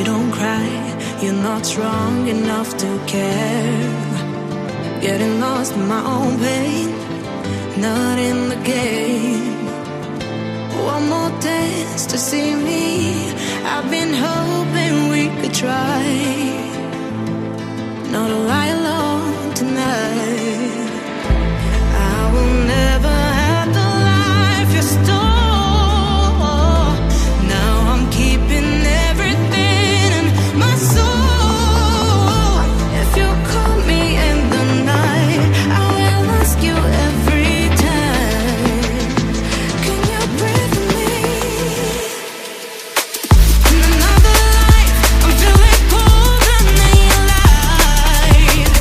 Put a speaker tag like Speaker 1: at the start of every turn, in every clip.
Speaker 1: you don't cry, you're not strong enough to care. Getting lost in my own pain, not in the game. One more dance to see me, I've been hoping we could try. Not a lie alone tonight. I will never have the life you stole. Now I'm keeping everything in my soul. If you call me in the night, I will ask you every time, can you breathe with me? In another life, I'm feeling cold and then light.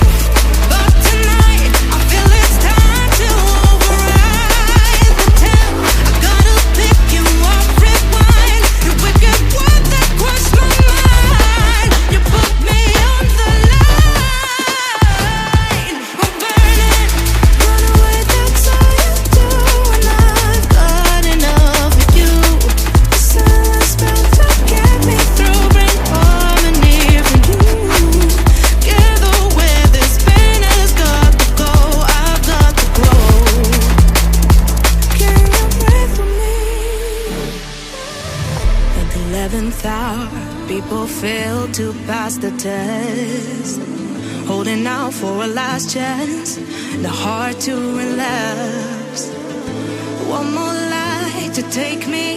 Speaker 1: But tonight, I feel it's time to override the temp. I gotta pick you up, rewind. You wicked word that crushed my mind. You put me on the line. I'm burning, run away, that's all you do. And I've got enough of you. The silence spell to get me through, bring harmony for you. Together where this pain has got to go, I've got to grow. Can you breathe with me? At the 11th hour, people fail to pass the test. Holding out for a last chance, the heart to relapse. One more light to take me,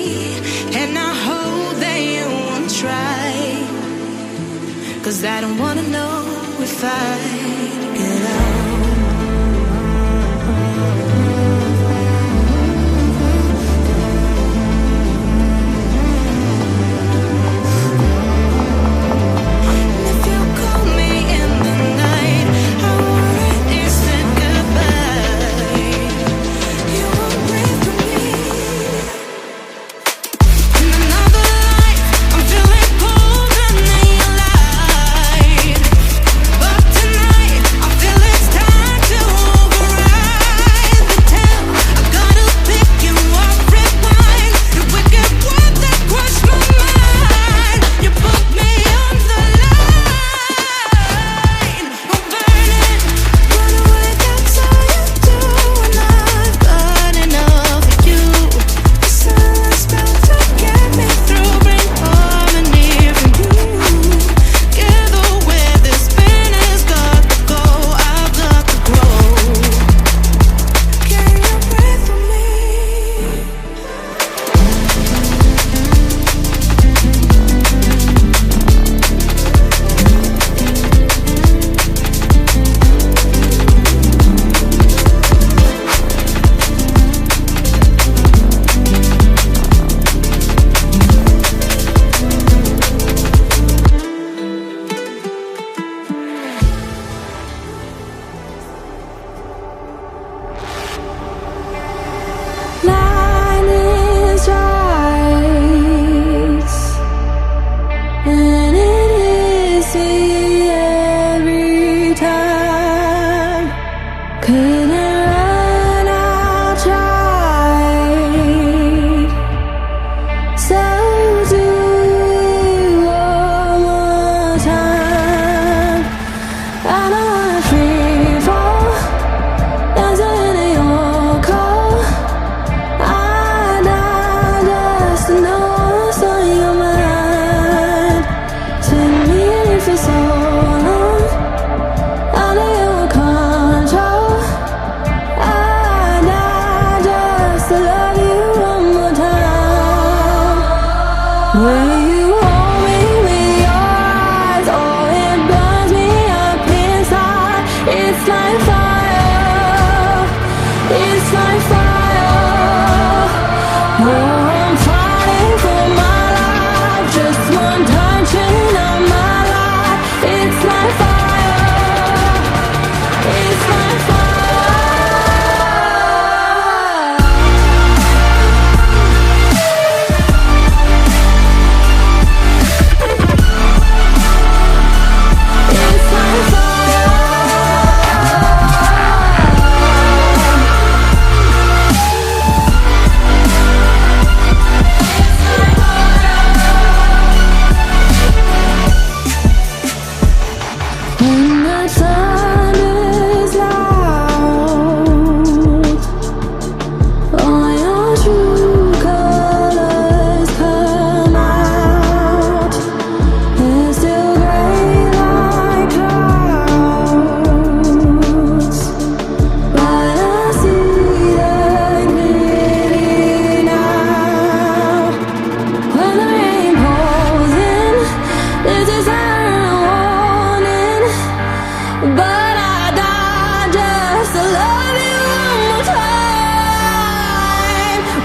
Speaker 1: and I hope that you won't try. 'Cause I don't wanna know if I get out. If you call me in the night, I already said goodbye. You won't breathe with me. In another life, I'm feeling cold and then light. But tonight, I feel it's time to override the temp. I gotta pick you up, rewind. The wicked word that crushed my mind. You put me on the line. I'm burning, run away, that's all you do. And I've got enough of you. The silence spell to get me through, bring harmony for you. Together where this pain has got to go, I've got to grow. Can you breathe with me? Line is right, and it is me every time. Couldn't run out, tried. So do it one more time. I don't wanna free fall, dancing in your cold. I just know what's on your mind. Took me for so long, out of your control. I just love you one more time. When you hold me with your eyes, oh, it burns me up inside. It's like fire, it's like fire. Oh, I'm fighting for my life, just one touching of my life. It's like fire, it's like fire.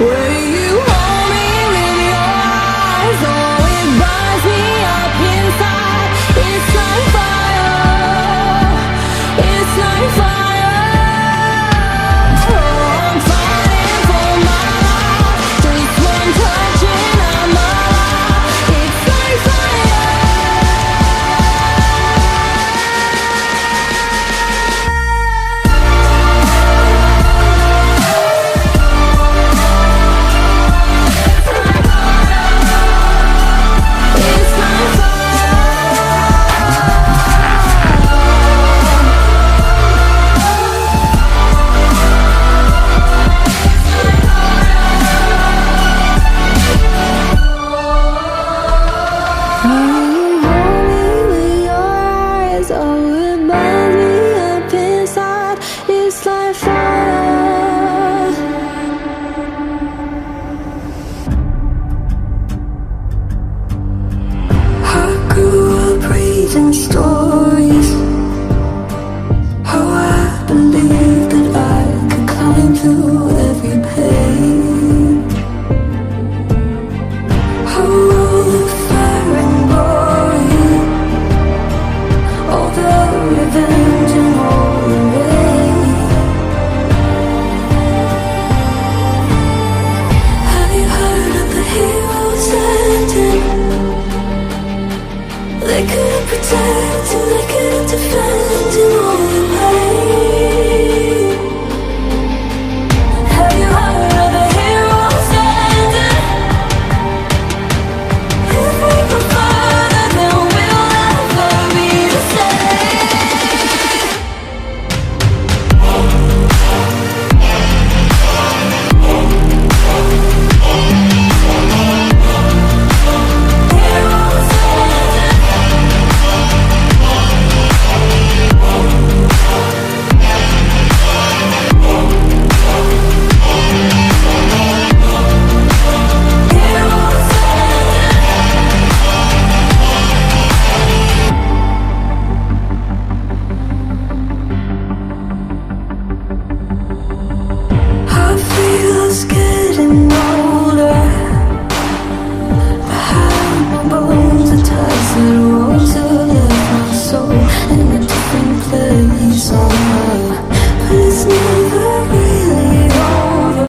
Speaker 1: where